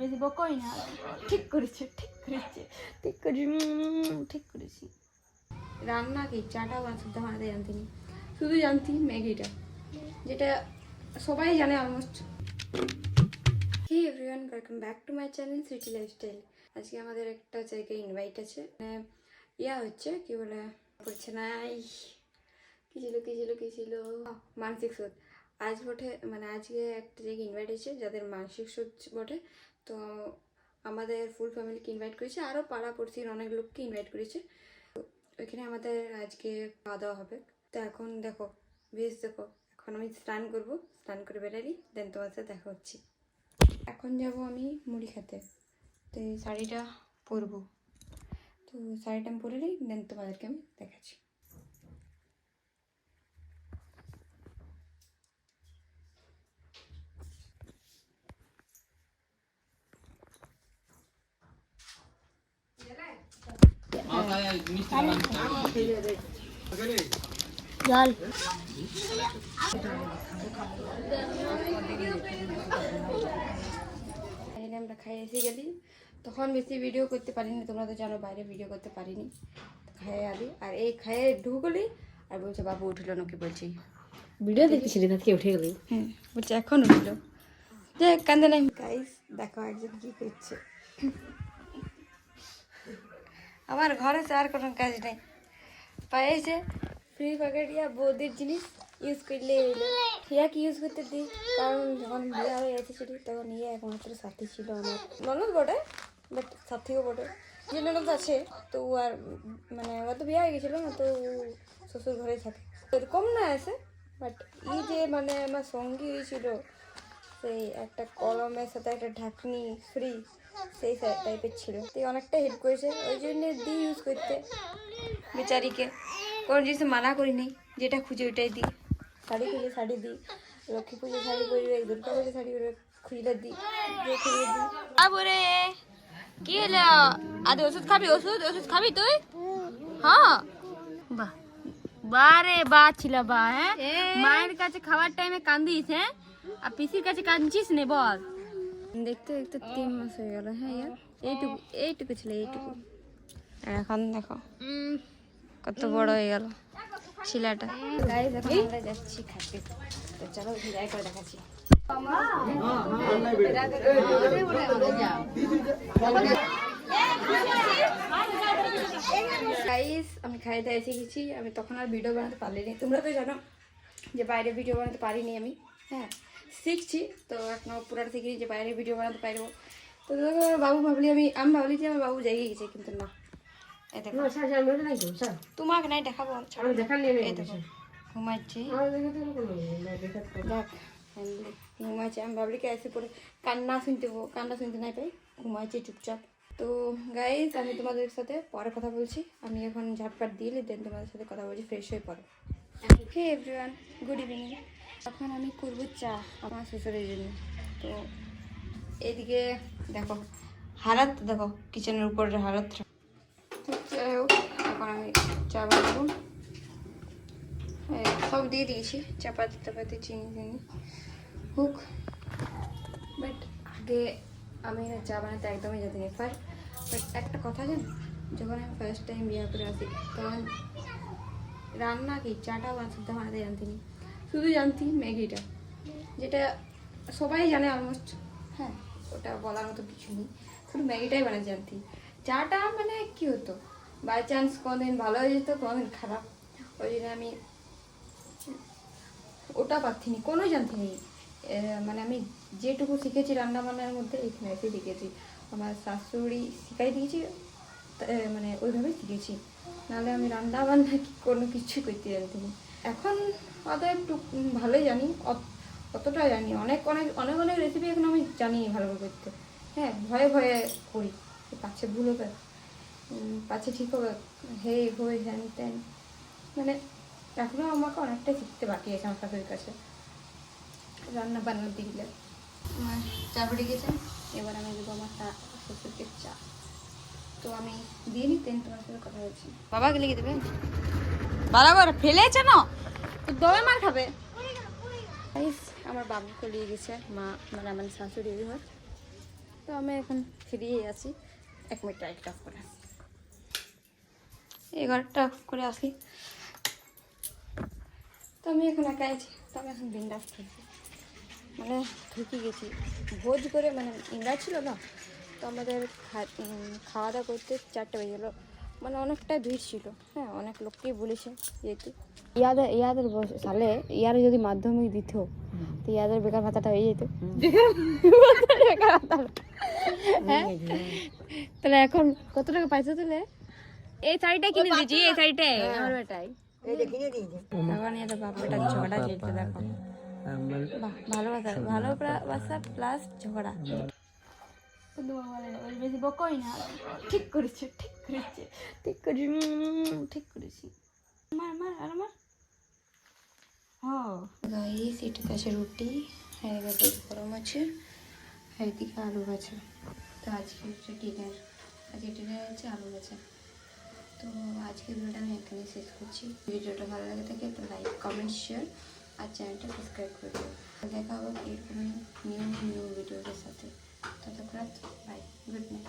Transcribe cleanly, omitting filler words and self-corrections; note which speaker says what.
Speaker 1: বেশি বকই না। ঠিক করেছে, ঠিক করেছে, ঠিক করেছি, ঠিক করেছি। রান্না কি চাটা বানাতে বানাতে জানতিনি, শুধু জানতি ম্যাগিটা, যেটা সবাই জানে almost. Hey everyone, welcome back to my channel Sweety Lifestyle. আজকে আমাদের একটা জায়গায় ইনভাইট আছে, মানে হচ্ছে কি বলে পড়ছে না, কি ছিল মানসিক শোধ আজ বটে, মানে আজকে একটা জায়গায় ইনভাইট আছে যাদের মানসিক শোধ বটে। তো আমাদের ফুল ফ্যামিলিকে ইনভাইট করেছে, আরও পাড়া পড়শির অনেক লোককে ইনভাইট করেছে। ওইখানে আমাদের আজকে খাওয়া দাওয়া হবে। তো এখন দেখো, বেশ দেখো, এখন আমি স্নান করবো, স্নান করে বেরালি, দেন তোমার সাথে দেখা হচ্ছে। এখন যাব আমি মুড়ি খেতে, তো এই শাড়িটা পরবো। তো শাড়িটা আমি পরে নিই, দেন তোমাদেরকে আমি দেখাচ্ছি। জল আমরা খাই এসে গেলি, তখন বেশি ভিডিও করতে পারিনি, তোমরা তো জানো বাইরে ভিডিও করতে পারিনি। খাইয়ে আলি, আর এই খাইয়ে ঢুকলি আর বলছে বাবু উঠলো নাকি, বলছি
Speaker 2: ভিডিও দেখতেছিলি থেকে উঠে গেলি।
Speaker 1: বলছে এখন উঠলো, যে কান্দে নাই। গাইস দেখো একজন কি করছে, আমার ঘরে আর কোনো কাজ নেই, পাইছে ফ্রি প্যাকেট ইয়া বৌদির জিনিস ইউজ করলে ইয়াকে ইউজ করতে দিই, কারণ যখন বিয়ে হয়ে এসেছিলি তখন ইয়ে একমাত্র সাথী ছিল আমার, ননদ বটে বাট সাথীও বটে। যে ননদ আছে তো ও আর মানে ও তো বিয়ে হয়ে গেছিলো না, তো শ্বশুর ঘরেই থাকে, এরকম না আছে। বাট এই যে মানে আমার সঙ্গী হয়েছিল, সেই একটা কলমের সাথে একটা ঢাকনি ফ্রি, সেই টাইপের ছিল, তো অনেকটা হেল্প করেছে, ওই জন্য দিই ইউজ করতে বেচারিকে। কোনো জিনিস মানা করি নেই, যেটা খুঁজে ওইটাই দিই। শাড়ি খুঁজে শাড়ি দিই, লক্ষ্মী পুজো শাড়ি পরবে, দুর্গা পুজো শাড়ি পরবে, খুঁজলে দিই, যে খুঁজে দিই। তারপরে কি হলো, আজ ওষুধ খাবি? ওষুধ খাবি তুই? হ্যাঁ, বাহ বারে বা ছিল বা, হ্যাঁ মায়ের কাছে খাওয়ার টাইমে কান্দিস, হ্যাঁ আর পিসির কাছে কাঁদছিস নে, বল। দেখতে দেখতে 3 মাস হয়ে গেল। হ্যাঁ ইয়ার এইটুকু ছিল, এইটুকু। এখন দেখো কত বড় হয়ে গেল শিলাটা। গাইস এখন আমরা যাচ্ছি খাতে, তো চলো যাই করে দেখাচ্ছি। গাইস আমি খাইতে এসে গেছি, আমি তখন আর ভিডিও বানাতে পারিনি, তোমরা তো জানো যে বাইরে ভিডিও বানাতে পারিনি আমি। হ্যাঁ শিখছি, তো এখনো পুরাটা থেকে যে বাইরে ভিডিও বানাতে পারবো। তো বাবু আমি ভাবলি যে আমার বাবু যাই গেছে, কিন্তু না, তোমাকে নাই দেখাবো, ঘুমাচ্ছে, ঘুমাচ্ছে। আমি ভাবলি কি এসে পরে কান্না শুনতে নাই পাই, ঘুমাচ্ছে চুপচাপ। তো গাইজ আমি তোমাদের সাথে পরে কথা বলছি, আমি এখন ঝাটপাট দিলে দেন তোমাদের সাথে কথা বলছি, ফ্রেশ হয়ে পড়ো। Hey everyone, good evening. এখন আমি করবো চা আমার শ্বশুরের জন্য। তো এদিকে দেখো হালাত, দেখো কিচেনের উপরের হালাত। যাই হোক, এখন আমি চা বানাবো, সব দিয়ে দিয়েছি, চাপাতি টাপাতি চিনি হোক। বাট আগে আমি চা বানাতে একদমই জানি না। বাট একটা কথা জান, যখন আমি ফার্স্ট টাইম বিয়ে করে আসি তখন রান্না কি চাটা বানাতে জানতিনি, শুধু জানতি ম্যাগিটা, যেটা সবাই জানে অলমোস্ট। হ্যাঁ ওটা বলার মতো কিছু নেই, শুধু ম্যাগিটাই বানাতে জানতি। চাটা মানে কি হতো, বাই চান্স কোনোদিন ভালো হয়ে যেত, কোনোদিন খারাপ, ওই জন্য আমি ওটা পারতিনি, কোনো জানতিনি। মানে আমি যেটুকু শিখেছি রান্না বান্নার মধ্যে এখানে এসে শিখেছি, আমার শাশুড়ি শিখাই দিয়েছি, মানে ওইভাবেই শিখেছি, নাহলে আমি রান্না বান্না কোনো কিছুই করতে জানতিনি। এখন অত একটু ভালোই জানি, অতটা জানি, অনেক রেসিপি এখন আমি জানি ভালোভাবে করতে। হ্যাঁ ভয়ে করি, পাচ্ছে ভুল হবে, পাচ্ছে ঠিক হবে, হে হয়ে হ্যান ত্যান, মানে এখনও আমাকে অনেকটাই শিখতে বাকি আছে আমার শাশুড়ির কাছে রান্না বান্নার দিলে। আমার চা পড়ে গেছে, এবার আমি দেবো আমার শ্বশুরকে চা। তো আমি দিয়ে নিতেন, তোমার সাথে কথা বলছি। বাবাকে লিখে দেবে, বরাবর ফেলেছে না তো দমে মার খাবে। আমার বাবুকে নিয়ে গেছে মা, মানে আমার শাশুড়ি ঘর, তো আমি এখন ফ্রি আছি, 1 মিনিট লাইটটা অফ করে আসি, এই ঘরটা অফ করে আসি। তো আমি এখন একা আছি, তো আমি এখন বিন্দাস করছি, মানে ঢুকে গেছি ভোজ করে, মানে ইংরাজ ছিল না, তো আমাদের খাওয়া দাওয়া করতে 4টা বেজে গেলো, মানে অনেকটা ভিড় ছিল। হ্যাঁ, অনেক লোককেই বলেছে যেহেতু ইয়াদের সালে ইয়ারে যদি মাধ্যমিক দিত তো ইয়াদের বেকার ভাতাটা হয়ে যেত, বেকার ভাতা। হ্যাঁ, তাহলে এখন কত টাকা পাইছো তাহলে? এই শাড়িটা কিনে দিয়েছি, এই শাড়িটাই আমার বেটাই। এখন এদের বাপ বেটার ঝগড়া চলছে, দেখো। বাহ, ভালোবাসা প্লাস ঝগড়া। বেশি বকই না, ঠিক করেছে, ঠিক করেছে, ঠিক করেছি, ঠিক করেছি। মার মার আর মার। গাইস, এটাতে আছে রুটি, আর এদিকে গরম আছে, আর এদিকে আলু ভাজা। তো আজকে হচ্ছে ডিনার, আজকে ডিনার হচ্ছে আলু ভাজা। তো আজকের ভিডিওটা আমি এখানে শেষ করছি। ভিডিওটা ভালো লাগে থাকে তো লাইক, কমেন্ট, শেয়ার আর চ্যানেলটা সাবস্ক্রাইব করে দেবো। দেখা হবে এরকম নিউ ভিডিওদের সাথে। ততক্ষণ বাই, গুড নাইট।